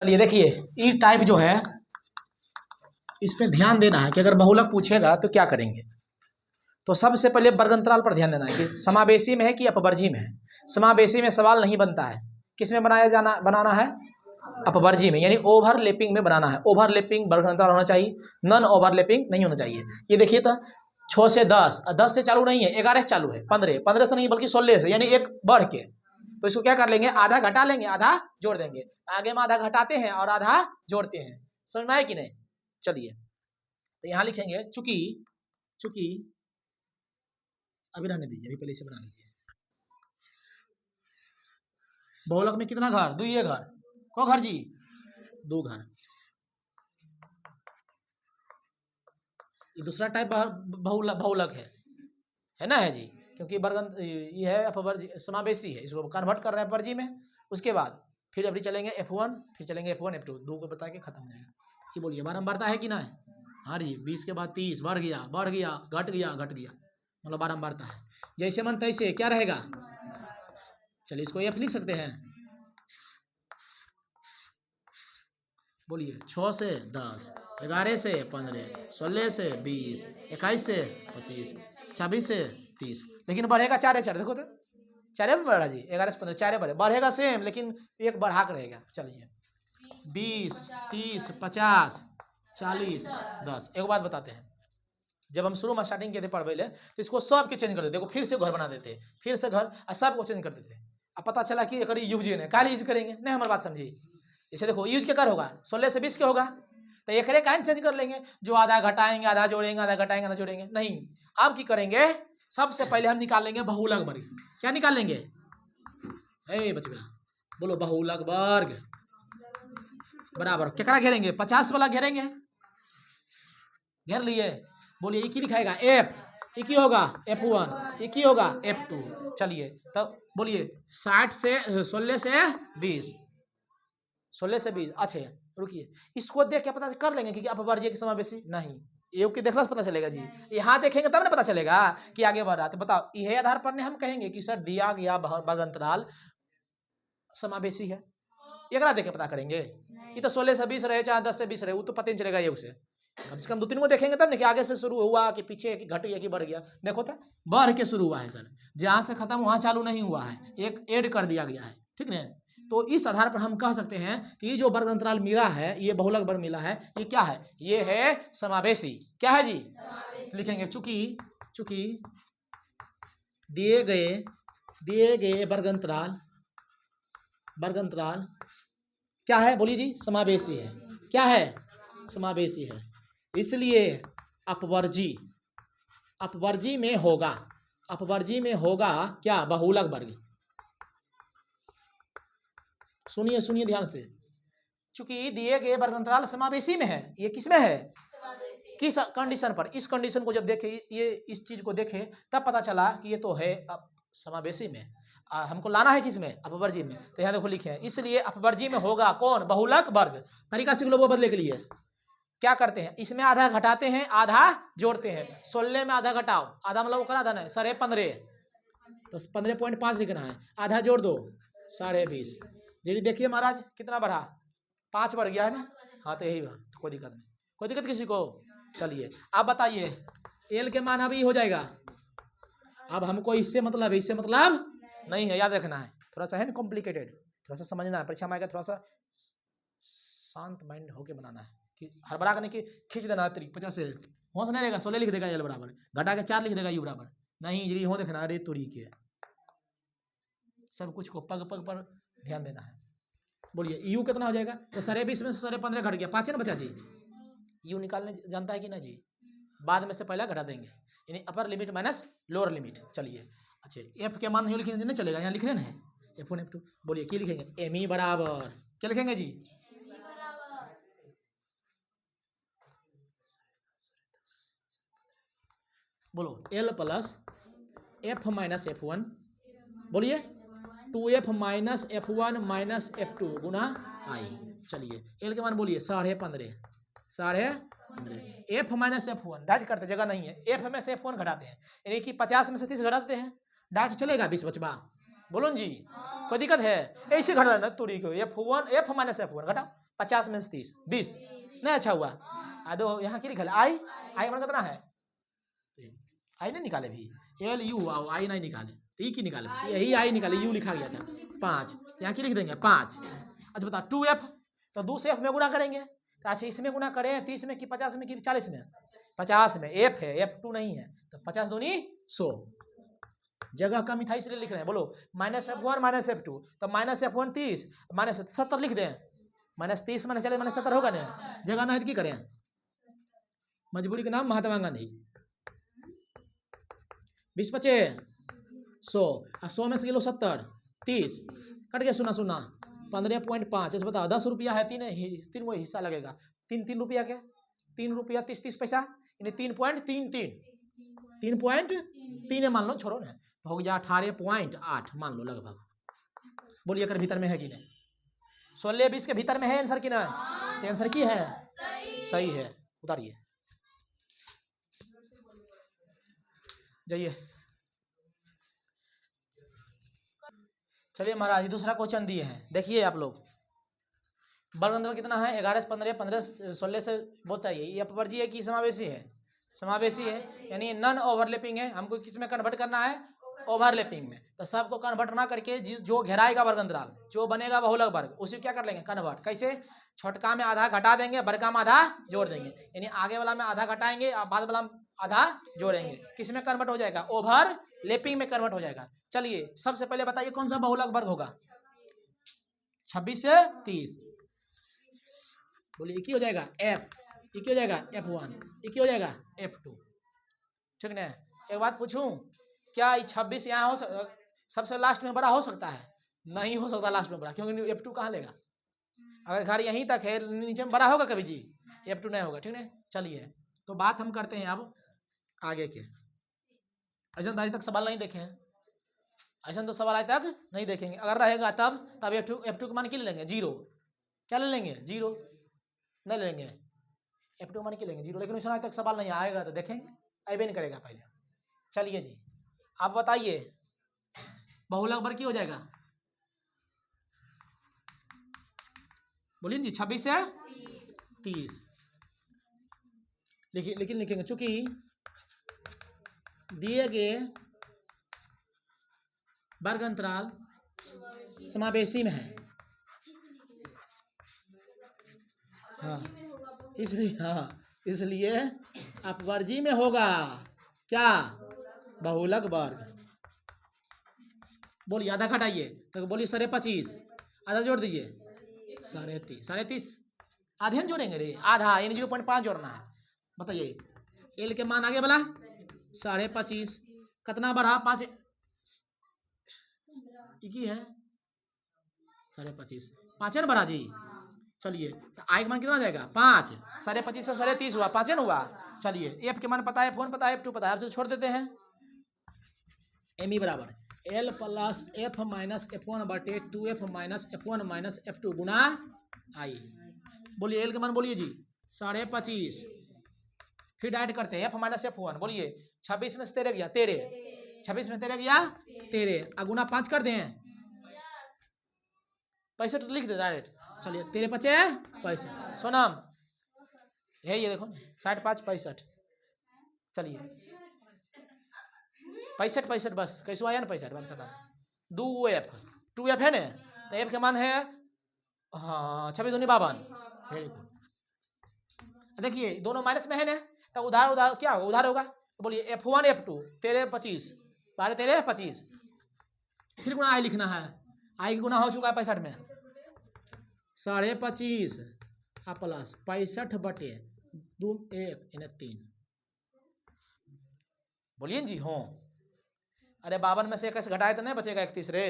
चलिए देखिए, ई टाइप जो है इस पे ध्यान देना है कि अगर बहुलक पूछेगा तो क्या करेंगे। तो सबसे पहले वर्ग अंतराल पर ध्यान देना है कि समावेशी में है कि अपवर्जी में है। समावेशी में सवाल नहीं बनता है, किस में बनाना है, अपवर्जी में, यानी ओवरलैपिंग में बनाना है। ओवरलैपिंग वर्ग अंतराल होना चाहिए, नॉन ओवरलैपिंग नहीं होना चाहिए। ये देखिए तो 6 से 10, 10 से चालू नहीं है, 11 से चालू है, 15, 15 से नहीं बल्कि 16 से, यानी एक बढ़ के। तो इसको क्या कर लेंगे, आधा घटा लेंगे, आधा जोड़ देंगे। आगे में आधा घटाते हैं और आधा जोड़ते हैं। समझ में आए कि नहीं। चलिए तो यहाँ लिखेंगे चूंकि, चूंकि अभी रहने दीजिए, अभी पहले इसे बना लीजिए। बहुलक में कितना घर, दुइये घर, को घर जी, दो घर। ये दूसरा टाइप बहुलक है ना, है जी, क्योंकि वर्ग ये है अपवर्जी, समावेशी है, इसको कन्वर्ट कर रहे हैं अपवर्जी में। उसके बाद फिर अभी चलेंगे F1, फिर चलेंगे F1 F2, दो को बता के खत्म हो जाएगा। ये बोलिए बारंबारता है कि ना है। हाँ जी, 20 के बाद 30, बढ़ गया बढ़ गया, घट गया घट गया, मतलब बारंबारता है। जैसे मन तैसे क्या रहेगा। चलिए इसको F लिख सकते हैं। बोलिए 6 से 10, 11 से 15, 16 से 20, 21 से 25, 26 से 30, लेकिन बढ़ेगा 4 4, देखो तो 4 बढ़ा जी, 11 से 15 4 बढ़ेगा सेम, लेकिन एक बढ़ा कर रहेगा। चलिए 20, 30, 50, 40, 10। एक बात बताते हैं, जब हम शुरू में स्टार्टिंग किए थे पढ़ पहले, तो इसको सब के चेंज कर देते, देखो फिर से घर बना देते, फिर से घर सबको चेंज कर देते। अब पता चला कि अगर यूज है, काल यूज करेंगे नहीं, हमारी बात समझिए। इसे देखो यूज क्या कर होगा, 16 से 20 के होगा, तो एक काइन चेंज कर लेंगे, जो आधा घटाएंगे आधा जोड़ेंगे, आधा घटाएंगे आधा जोड़ेंगे। नहीं, अब की करेंगे, सबसे पहले हम निकाल लेंगे बहुलक वर्ग। क्या निकाल लेंगे, बचेगा, बोलो बहुलक वर्ग बराबर क्या घेरेंगे, 50 वाला घेरेंगे, घेर लिए। बोलिए एक ही लिखाएगा F, एक ही होगा F1, एक ही होगा F2। चलिए तब बोलिए 60 से 16 से 20, 16 से 20। अच्छा रुकिए, इसको देख के पता कर लेंगे कि अपवर्जीय की समावेशी नहीं, योग की देखने से पता चलेगा जी। यहाँ देखेंगे तब ना पता चलेगा कि आगे बढ़ रहा। तो बताओ, यही आधार पर हम कहेंगे कि सर दिया गया वर्ग अंतराल समावेशी है, एकरा देख के पता करेंगे। ये तो 16 से 20 रहे चाहे 10 से 20 रहे, वो तो पता नहीं चलेगा ये उसे। कम से कम 2-3 को देखेंगे तब ना कि आगे से शुरू हुआ कि पीछे कि घट गया कि बढ़ गया। देखो तो बढ़ के शुरू हुआ है सर, जहाँ से खत्म वहाँ चालू नहीं हुआ है, एक ऐड कर दिया गया है, ठीक ना। तो इस आधार पर हम कह सकते हैं कि जो वर्ग अंतराल मिला है, ये बहुलक वर्ग मिला है, ये क्या है, ये है समावेशी। क्या है जी, लिखेंगे चूंकि, चूंकि दिए गए वर्ग अंतराल क्या है, बोलिए जी, समावेशी है। क्या है, समावेशी है, इसलिए अपवर्जी में होगा, अपवर्जी में होगा क्या, बहुलक वर्ग। सुनिए सुनिए ध्यान से, चूंकि दिए गए वर्ग अंतराल समावेशी में है, ये किस में है, किस कंडीशन पर, इस कंडीशन को जब देखे, ये इस चीज को देखे तब पता चला कि ये तो है समावेशी में। हमको लाना है किसमें, अपवर्जी में। तो यहाँ देखो लिखे हैं, इसलिए अपवर्जी में होगा कौन, बहुलक वर्ग। तरीका सीख लो वो बदले के लिए। क्या करते हैं, इसमें आधा घटाते हैं आधा जोड़ते हैं। 16 में आधा घटाओ, आधा मतलब आधा नहीं, 15.5, तो 15.5 लिखना है, आधा जोड़ दो 20.5। जी देखिए महाराज कितना बढ़ा, 5 बढ़ गया है ना। हाँ तो यही बात, कोई दिक्कत नहीं, कोई दिक्कत किसी को। चलिए अब बताइए, एल के मान अभी हो जाएगा। अब हमको इससे मतलब है, इससे मतलब नहीं है, याद रखना है, थोड़ा सा है ना कॉम्प्लिकेटेड, थोड़ा सा समझना है, परीक्षा में आएगा, थोड़ा सा शांत माइंड होके बनाना है, कि हड़बड़ा करने की खींच देना 50 से होश नहीं रहेगा, 16 लिख देगा एल बराबर, घटा के 4 लिख देगा यू बराबर, नहीं जी हो देखना, अरे तुरी के सब कुछ को पग पग पर ध्यान देना है। बोलिए यू कितना हो जाएगा, तो 20.5 में से 15.5 घट गया, 5 है ना बचा जी। यू निकालने जानता है कि ना जी, बाद में से पहला घटा देंगे, यानी upper limit minus lower limit. चलिए अच्छा, एफ के मान नहीं लिखेंगे नहीं चलेगा, यहाँ लिख रहे हैं F1 F2। बोलिए क्या लिखेंगे, एम ई बराबर क्या लिखेंगे जी, बोलो L plus F minus F1, बोलिए 2F minus F1 minus F2 गुना आई। चलिए एल के मान बोलिए 15.5, एफ माइनस F1 डाइट करते जगह नहीं है, एफ में से F1 घटाते हैं, यानी कि 50 में से 30 घटाते हैं, डाइट चलेगा 20 बचवा, बोलो जी कोई दिक्कत है, ऐसे घटा ना तुरी को, F1 F माइनस F1 घटाओ, 50 में से 30 20 नहीं अच्छा हुआ। दो यहाँ की लिखा आई आई मतलब कितना है, आई नहीं निकाले भी, एल यू आओ आई नहीं निकाले तो ई की निकाले, यही आई निकाले, यू लिखा गया था 5, यहाँ की लिख देंगे 5। अच्छा बता 2f, तो 2 से f में गुना करेंगे, तो अच्छा इसमें गुना करें 30 में कि 50 में कि 40 में, 50 में, f है f2 नहीं है, तो 50 दूनी 100, जगह कम था इसलिए लिख रहे हैं, बोलो -f1 -f2, तो -f1 30 -70 लिख दें, -30 -40 -70 होगा ना, जगह ना है तो की करें, मजबूरी के नाम महात्मा गांधी। 20 × 5 100, 100 में से किलो 70 30 कट गया 0 0 15.5। ऐसे बताओ 10 रुपया है, तीन वो हिस्सा लगेगा, 3 रुपया के 3 रुपया 30 पैसा, यानी 3.33 3.3 मान लो, छोड़ो ना, तो हो गया 18.8 मान लो लगभग। बोलिए अगर भीतर में है कि नहीं, 16 20 के भीतर में है आंसर कि नहीं, तो आंसर की है सही है, उतारिए जाइए। चलिए महाराज दूसरा क्वेश्चन दिए हैं, देखिए आप लोग, वर्ग अंतराल कितना है, 11 से 15 15 16 से बताइए, ये अपवर्जीय है कि समावेशी है, समावेशी है, यानी नॉन ओवरलैपिंग है, हमको किस में कन्वर्ट करना है, ओवरलैपिंग में, तो सबको कन्वर्ट ना करके जो घेराएगा वर्ग अंतराल, जो बनेगा बहुलक वर्ग, उसी क्या कर लेंगे कन्वर्ट, कैसे, छोटका में आधा घटा देंगे, बड़का में आधा जोड़ देंगे, यानी आगे वाला में आधा घटाएंगे और बाद वाला आधा जोड़ेंगे, किस में कन्वर्ट हो जाएगा, ओवरलैपिंग में कन्वर्ट हो जाएगा। चलिए सबसे पहले बताइए कौन सा बहुलक वर्ग होगा, 26 से 30, बोलिए क्या हो जाएगा f, ये क्या हो जाएगा f1, ये क्या हो जाएगा f2, ठीक ना। एक बात पूछूं, क्या ये 26 यहाँ हो सबसे लास्ट में बड़ा हो सकता है, नहीं हो सकता लास्ट में बड़ा, क्योंकि f2 कहाँ लेगा, अगर घर यहीं तक है नीचे में बड़ा होगा कभी जी, f2 नहीं होगा, ठीक है। चलिए तो बात हम करते हैं अब आगे के, ऐसा आज तक सवाल नहीं देखे हैं, ऐसा तो सवाल आज तक नहीं देखेंगे, अगर रहेगा तब f2 का मान क्या ले लेंगे 0, क्या ले लेंगे 0 नहीं लेंगे, f2 मान क्या लेंगे 0, लेकिन उसमें आज तक सवाल नहीं आएगा तो देखेंगे, अबे नहीं करेगा पहले। चलिए जी आप बताइए बहुलक वर्ग क्या हो जाएगा, बोलिए जी 26 से 30 लिखिए, लेकिन लिखेंगे चूंकि दिए गए वर्ग अंतराल समावेशी में है, हाँ इसलिए अपवर्जी में होगा क्या बहुलक वर्ग। बोलिए आधा घटाइए, तो बोलिए 25.5, आधा जोड़ दीजिए 30.5 आधे जोड़ेंगे रे, आधा यानी 0.5 जोड़ना है, बताइए एल के मान आगे वाला 25.5 कितना बढ़ा 5 की है 25.5 5 है ना बढ़ा जी। चलिए तो आई का मान कितना जाएगा 5, 25.5 से 30.5 हुआ 5 ना हुआ। चलिए एफ के मान पता है, f1 पता है, f2 पता है, आप छोड़ देते हैं, एम ई बराबर L plus F minus f1 बटे 2f minus f1 minus f2 गुना आई। बोलिए एल के मान बोलिए जी 25.5, फिर ऐड करते हैं f माइनस f1, बोलिए 26 में से 13 गया 13, 26 में 13 गया 13, गुना 5 कर दें 65 लिख दे डायरेक्ट। चलिए 13 × 5 65 सोनम है, ये देखो 60 5 65, चलिए 65 बस कैसे आया ना 65 बात खत्म। 2f 2f है ना, तो f के मान है हाँ 26 दूनी 52, वेरी गुड। देखिए दोनों माइनस में है ना, तो उधार उधार क्या होगा, उधार होगा, तो बोलिए f1 f2 13 25 12 13 25, फिर गुना आई लिखना है, आई गुना हो चुका है 65 में 25.5 प्लस 65 बटे 2 1 3, बोलिए जी हो। अरे 52 में से 21 घटाए तो नहीं बचेगा 31 रे,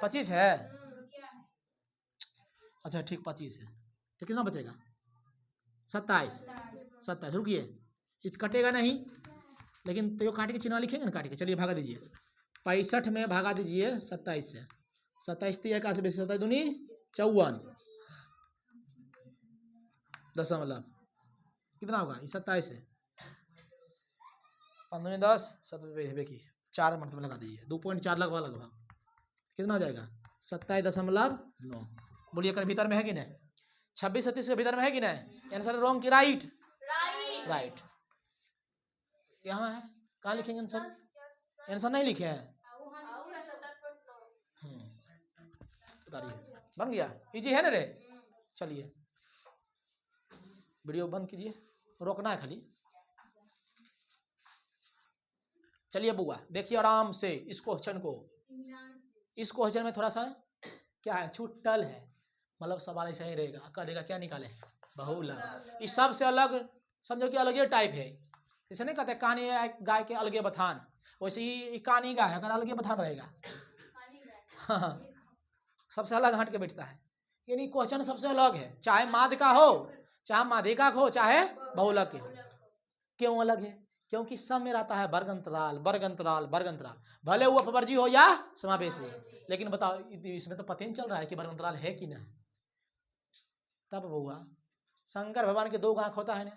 25 है, अच्छा ठीक 25 है, तो कितना बचेगा 27 रुकिए कटेगा नहीं, लेकिन तो काट के चिन्ह लिखेंगे ना काट के। चलिए भागा दीजिए 65 में भागा दीजिए 27 से, 27 3 का से बेसी 27 दूनी 54 दशमलव कितना होगा 27 है 15 10 देखिए 4 मतलब लगा दीजिए 2.4 लगभग कितना हो जाएगा 27.9। बोलिए कर भीतर में है कि नहीं? 26 से 30 के भीतर में है कि नहीं? आंसर रॉन्ग की राइट? राइट। यहाँ है, कहाँ लिखेंगे आंसर? आंसर नहीं लिखे हैं। बताइए, बन गया? इजी है ना रे? चलिए वीडियो बंद कीजिए, रोकना है खाली। चलिए बुआ देखिए आराम से इस क्वेश्चन को। इस क्वेश्चन में थोड़ा सा क्या है, छुट्टल है, मतलब सवाल ऐसा ही रहेगा। आपका देगा क्या निकाले? बहुलक। इस सब से अलग समझो कि अलग ही टाइप है। जैसे नहीं कहते कहानी गाय के अलगे बथान, वैसे ही कहानी गाय अगर अलगे बथान रहेगा। हाँ, सबसे अलग हट के बैठता है, यानी क्वेश्चन सबसे अलग है, चाहे माद का हो, चाहे माध्यिका हो, चाहे बहुलक के हो। क्यों अलग है? क्योंकि सब में रहता है वर्ग अंतराल, वर्ग अंतराल, वर्ग अंतराल, भले वो अपवर्जी हो या समावेशी। लेकिन बताओ इसमें तो पता नहीं चल रहा है कि वर्ग अंतराल है कि नहीं। तब हुआ शंकर भगवान के 2 आंख होता है ना,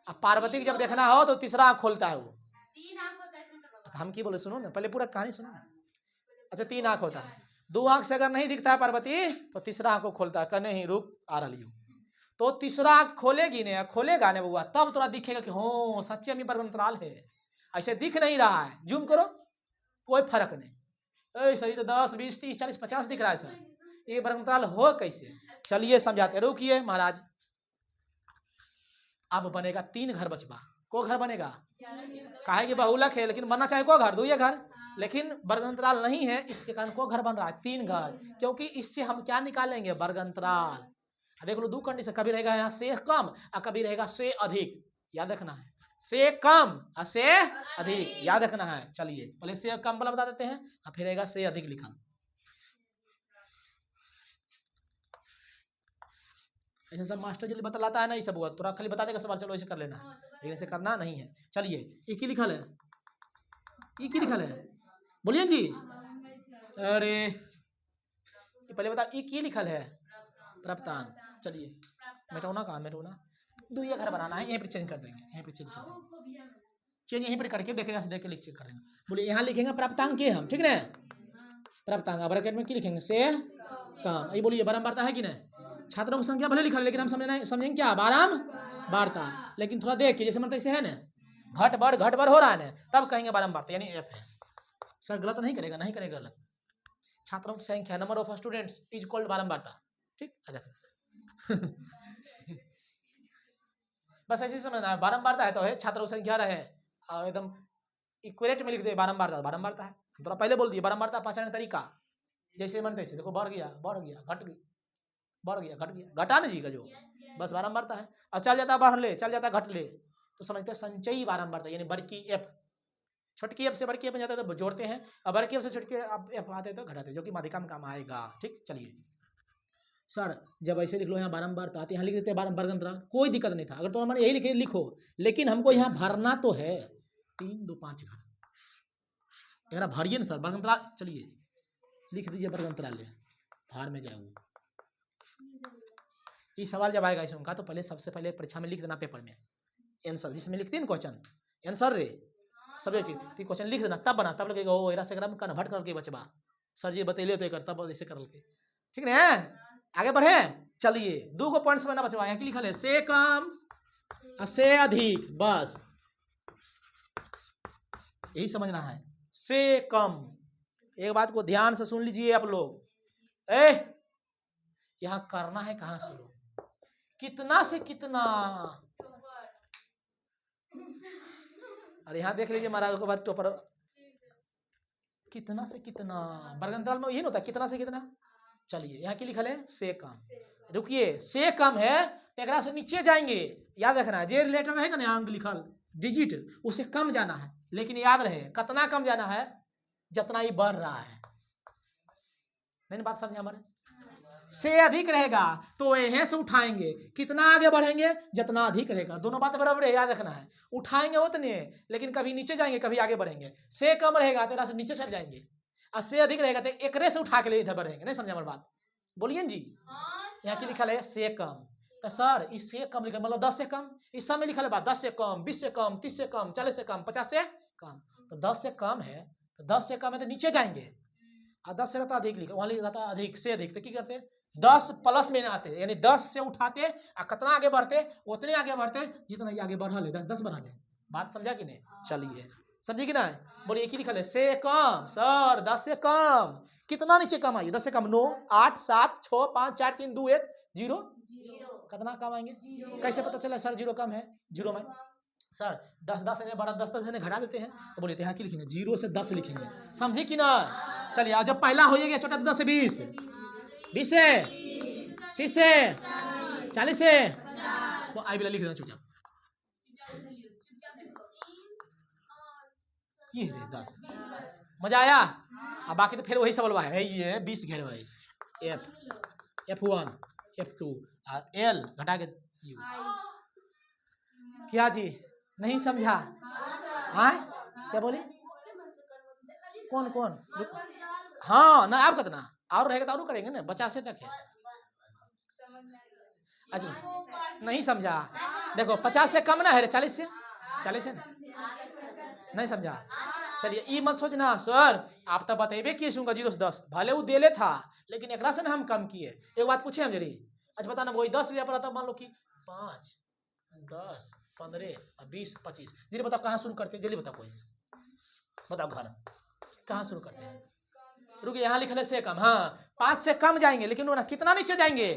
अब पार्वती की जब देखना हो तो तीसरा आंख खोलता है वो। हम की बोले, सुनो ना पहले पूरा कहानी सुनो ना। अच्छा 3 आंख होता है, 2 आंख से अगर नहीं दिखता है पार्वती तो तीसरा आंख को खोलता है, कने ही रूप आ रही हो तो तीसरा आंख खोलेगी ने, खोलेगा ने बउआ, तब थोड़ा दिखेगा कि हो सच्चे में वर्ग अंतराल है। ऐसे दिख नहीं रहा है, जूम करो कोई फर्क नहीं, सही तो 10 20 30 40 50 दिख रहा है सर, ये वर्ग अंतराल हो कैसे? चलिए समझाते, रुकिए महाराज। अब बनेगा 3 घर बचवा। को घर बनेगा? काहे कि बहुलक है, लेकिन बनना चाहे को घर, 2 घर, लेकिन वर्ग अंतराल नहीं है, इसके कारण को घर बन रहा है 3 घर, क्योंकि इससे हम क्या निकालेंगे? वर्ग अंतराल। देख लो 2 कंडीशन, कभी रहेगा यहाँ से कम और कभी रहेगा से अधिक, याद रखना है। से कम और से अधिक याद रखना है। चलिए पहले से कम वाला बता देते हैं और फिर रहेगा से अधिक लिखा। ऐसे सब मास्टर जल्दी बतलाता है ना, ये सब हुआ थोड़ा खाली बता देगा सवाल, चलो ऐसे कर लेना है, लेकिन ऐसे करना नहीं है। चलिए एक ही लिखल है, एक ही लिखल है, बोलिए जी। अरे पहले बता एक ही लिखल है, प्राप्तांक। चलिए मेटोना कहाँ, मेटोना 2 घर बनाना है, यहीं पर चेंज कर देंगे, यहीं पर चेंज कर देंगे, चेंज यहीं पर करके देखेगा, देख के लिख चेक कर देंगे। बोलिए यहाँ लिखेंगे प्राप्तांक के हम, ठीक है ना? प्राप्तांक ब्रैकेट में क्या लिखेंगे? से कम। ये बोलिए बारंबारता है कि नहीं? छात्रों की संख्या भले लिखा है, लेकिन हम समझेंगे क्या? बारंबारता। लेकिन थोड़ा देख के, जैसे मतलब ऐसे है ना, घट बढ़ हो रहा है ना, तब कहेंगे बारंबारता, यानी एफ है। सर गलत नहीं करेगा? नहीं करेगा गलत। छात्रों की संख्या, number of students is equal बारंबारता, ठीक। अच्छा बस ऐसे समझना है, बारंबारता है तो है छात्रों की संख्या रहे और एकदम इक्वेट में लिख दे बारंबारता, बारंबारता है। थोड़ा पहले बोल दिए बारंबारता पहचानने का तरीका, जैसे मन तैसे। देखो बढ़ गया, घट गई, बढ़ गया, घट गया, घटा ना जी का जो, बस बारंबारता है। और चल जाता बढ़ ले, चल जाता घट ले, तो समझते हैं संचयी बारंबारता, यानी बड़की एफ, छोटकी एफ से बड़की एफ जाता है तो जोड़ते हैं, और बड़की एफ से छोटकी एफ आते हैं तो घटाते हैं, जो कि माध्यिका में काम आएगा, ठीक। चलिए सर जब ऐसे लिख लो यहाँ बारंबारता आती है, यहाँ लिख देते हैं वर्ग अंतराल, कोई दिक्कत नहीं था, अगर तो हमारे यही लिखे लिखो, लेकिन हमको यहाँ भरना तो है 3 2 5 घर, यहाँ भरिए ना सर वर्ग अंतराल। चलिए लिख दीजिए वर्ग अंतराल, भार में जाए वो। ये सवाल जब आएगा इसका तो पहले सबसे पहले परीक्षा में लिख देना पेपर में आंसर, जिसमें लिखते हैं ना क्वेश्चन आंसर रे सब्जेक्टिव, क्वेश्चन लिख देना, तब बना, तब लगेगा ओ एरा से कन्वर्ट करके बचबा सर जी बतेले तो तब ऐसे कर के, ठीक है। आगे बढ़े, चलिए 2 गो पॉइंट्स बना बचवा, यहाँ की लिखल है से कम से अधिक, बस यही समझना है, से कम। एक बात को ध्यान से सुन लीजिए आप लोग, यहाँ करना है कहां से, कितना से कितना, अरे यहाँ देख लीजिए महाराज के बाद टोपर, कितना से कितना वर्ग अंतराल में यही होता है, कितना से कितना। चलिए यहाँ की लिखल है से कम, रुकिए से कम है तो एक से नीचे जाएंगे, याद रखना है, जे लेटर रहेगा ना अंक लिखल डिजिट, उसे कम जाना है, लेकिन याद रहे कितना कम जाना है, जितना ही बढ़ रहा है। नहीं बात समझे हमारे? से अधिक रहेगा तो यहीं से उठाएंगे, कितना आगे बढ़ेंगे जितना अधिक रहेगा, दोनों बात बराबर है, याद रखना है। उठाएंगे उतने, लेकिन कभी नीचे जाएंगे कभी आगे बढ़ेंगे। से कम रहेगा तो से नीचे चल जाएंगे, और से अधिक रहेगा तो एक से उठा के लिए इधर बढ़ेंगे। नहीं समझे हमारी बात? बोलिए जी। यहाँ की लिखा है से कम, तो सर इससे कम लिखा मतलब 10 से कम, इस समय लिखा है बात 10 से कम, 20 से कम, 30 से कम, 40 से कम, 50 से कम, तो 10 से कम है, तो 10 से कम है तो नीचे जाएंगे, और 10 से रहता अधिक लिखा, वहां रहता अधिक से अधिक, तो क्या करते हैं 10 प्लस में आते, यानी 10 से उठाते और कितना आगे बढ़ते, उतने आगे बढ़ते जितना ये आगे बढ़ा ले, 10 बढ़ा ले। बात समझा कि नहीं? चलिए समझिए कि ना? बोलिए की लिखल है? से कम। सर 10 से कम कितना नीचे कम आइए? 10 से कम 9, 8, 7, 6, 5, 4, 3, 2, 1, 0। कितना कम आएंगे? कैसे पता चला सर 0 कम है? 0 में सर 10 से 12, 10 से घटा देते हैं, तो बोले यहाँ की लिखेंगे 0 से 10 लिखेंगे। समझे कि ना? चलिए आज जब पहला हो गया छोटा, 10 से 20, 20 से 30 से 40 से, वो आई बिला लिख देना चुपचाप। की रे 10 मजा आया? अब बाकी तो फिर वही सब है, ये 20 घेरे भाई, F1 F2 L घटा के U। क्या जी नहीं समझा? हाँ क्या बोली? कौन कौन? हाँ ना, आप कितना और रहेगा तो और करेंगे ना, 50 तक है। अच्छा नहीं समझा? देखो 50 से कम ना है, 40 से, 40 से नहीं समझा? चलिए ये मत सोचना सर आप तो बतेबे किए 0 से 10, भले वो देले था लेकिन एक से हम कम किए। एक बात पूछे हम जरी, अच्छा बताना वही 10 पर आता, मान लो कि 5, 10, 15, 20, 25, जल्दी बताओ कहाँ शुरू करते हैं? जल्दी बताओ, कोई बताओ घर कहाँ शुरू करते हैं? रुकिए यहाँ लिखने से कम, हाँ 5 से कम जाएंगे, लेकिन वो ना कितना नीचे जाएंगे?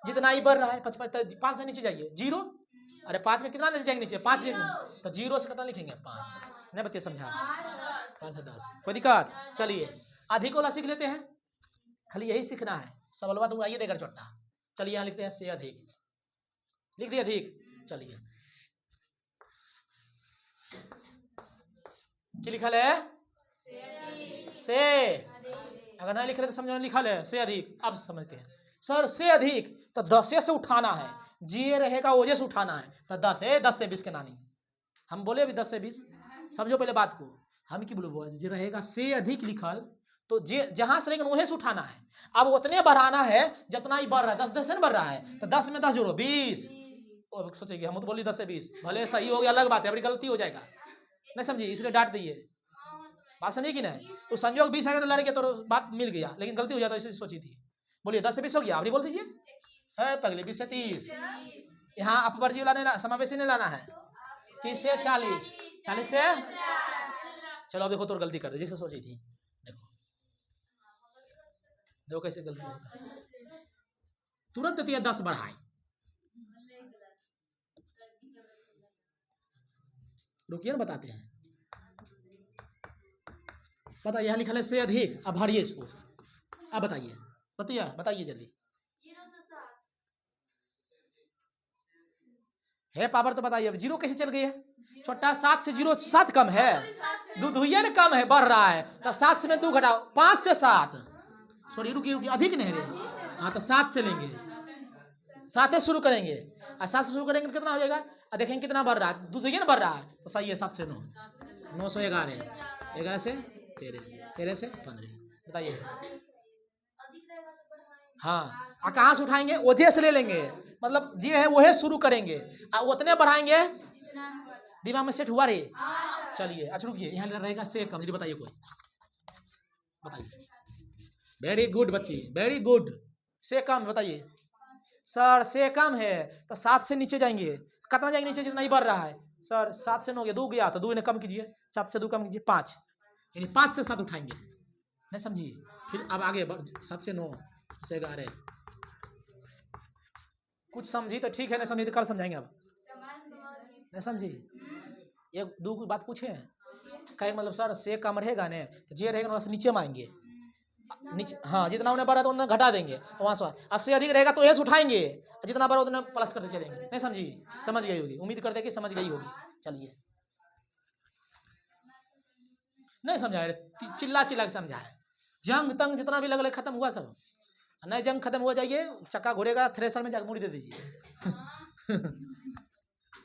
जितना ही बढ़ रहा है 5 से नीचे जाइए 0। अरे 5 में कितना नीचे जाएंगे? नीचे 5, तो 0 से कितना लिखेंगे? 5। नहीं बच्चे समझा? 5 से 10 कोई दिक्कत? चलिए अधिक वाला सीख लेते हैं, खाली यही सीखना है, सबल बात आइए देकर छोटा। चलिए यहाँ लिखते हैं से अधिक, लिख दिए अधिक। चलिए क्या लिखल है? से। अगर नहीं लिख रहे तो समझो लिखा है से अधिक। अब समझते हैं सर से अधिक तो 10 से उठाना है, जी रहेगा वजह से उठाना है, तो 10 है, 10 से 20 के नानी हम बोले अभी 10 से 20। समझो पहले बात को, हम की बोलो जो रहेगा से अधिक लिखल तो जे जहां से लेकिन वहीं से उठाना है। अब उतने बढ़ाना है जितना ही बढ़ रहा है, 10 से बढ़ रहा है, तो 10 में 10 जोड़ो 20। सोचेगी हम तो बोली 10 से 20, भले सही हो गया अलग बात है, अभी गलती हो जाएगा नहीं समझी, इसलिए डांट दिए। बात समझी कि नहीं? तो संयोग 20 आएगा तो लड़के तो बात मिल गया, लेकिन गलती हो जाता इसलिए सोची थी। बोलिए 10 से 20 हो गया, अभी बोल दीजिए है पगले 20 से 30। यहाँ अपवर्जी वाला समावेशी नहीं लाना है। 30 से 40, 40 से, चलो अब देखो तो गलती कर दे जैसे सोची थी। देखो देखो कैसे गलती होगा, तुरंत दिया 10 बढ़ाए। रुकिए ना बताते हैं, पता यहाँ लिखा है से अधिक। अब भरिए इसको, अब बताइए बताइए जल्दी। है पावर तो बताइए, अब 0 कैसे चल गई है? छोटा 7 से 0 7 कम है, दुइया ना कम है, बढ़ रहा है, तो 7 से में 2 घटाओ, 5 से 7, सॉरी रुकिए अधिक नहीं रे, हाँ तो 7 से लेंगे, 7 से शुरू करेंगे, और 7 से शुरू करेंगे कितना हो जाएगा? और देखेंगे कितना बढ़ रहा है, दुइया ना बढ़ रहा है, तो सही है 7 से 9, 9 से 11, 11 से 13, 13 से 15, बताइए। हाँ कहाँ से उठाएंगे? वजह से ले लेंगे, मतलब जे है वही शुरू करेंगे और उतने बढ़ाएंगे। दिमाग में सेट हुआ रे? चलिए अच्छा रुकिए, यहाँ रहेगा से कम, जी बताइए कोई बताइए। वेरी गुड बच्ची, वेरी गुड। से कम बताइए सर। से कम है तो 7 से नीचे जाएंगे, कितना जाएंगे नीचे? जितना ही बढ़ रहा है सर। 7 से 9 गया, 2 गया तो 2 ने कम कीजिए, 7 से 2 कम कीजिए 5, यानी 5 से 7 उठाएंगे, नहीं समझिए? फिर अब आगे 7 से 9 से 11, कुछ समझी तो ठीक है, नहीं समझी तो कल समझाएंगे। अब नहीं समझी? एक दो बात पूछे कहे मतलब सर से कम रहेगा ने तो जे रहेगा वहाँ से नीचे में आएंगे, नीचे हाँ जितना उन्हें बढ़ा तो उन्हें घटा देंगे, वहाँ से 80 अधिक रहेगा तो ऐसे उठाएंगे, जितना बढ़ा उतना प्लस करते चलेंगे। नहीं समझी? समझ गई होगी, उम्मीद करते कि समझ गई होगी। चलिए नहीं समझाए, चिल्ला चिल्ला के समझाए, जंग तंग जितना भी लगल खत्म हुआ सब। नहीं जंग खत्म हुआ, जाइए चक्का घुरेगा थ्रेसर में जाकर मुड़ी दे दीजिए।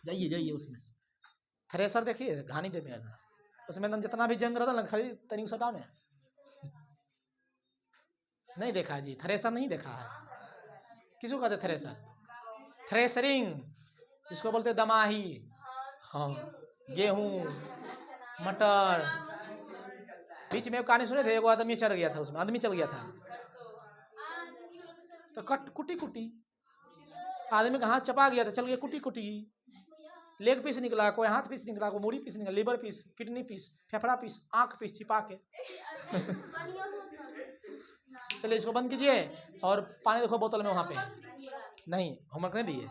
जाइए जाइए उसमें थ्रेसर देखिए घानी दे में उसमें एकदम जितना भी जंग रहता ना खाली तनी सटा में। नहीं देखा जी, थ्रेसर नहीं देखा है। किसको कहते थ्रेसर? थ्रेसरिंग इसको बोलते दमाही। हाँ गेहूं मटर। बीच में कहानी सुने थे, वो आदमी चढ़ गया था उसमें, आदमी चल गया था। तो कट कुटी कुटी, आदमी का हाथ चपा गया तो चल गया कुटी कुटी, लेग पीस निकला, कोई हाथ पीस निकला, कोई मूड़ी पीस निकला, लिवर पीस, किडनी पीस, फेफड़ा पीस, आंख पीस छिपा के। चलिए इसको बंद कीजिए और पानी देखो बोतल में वहाँ पे। नहीं होमवर्क नहीं दिए।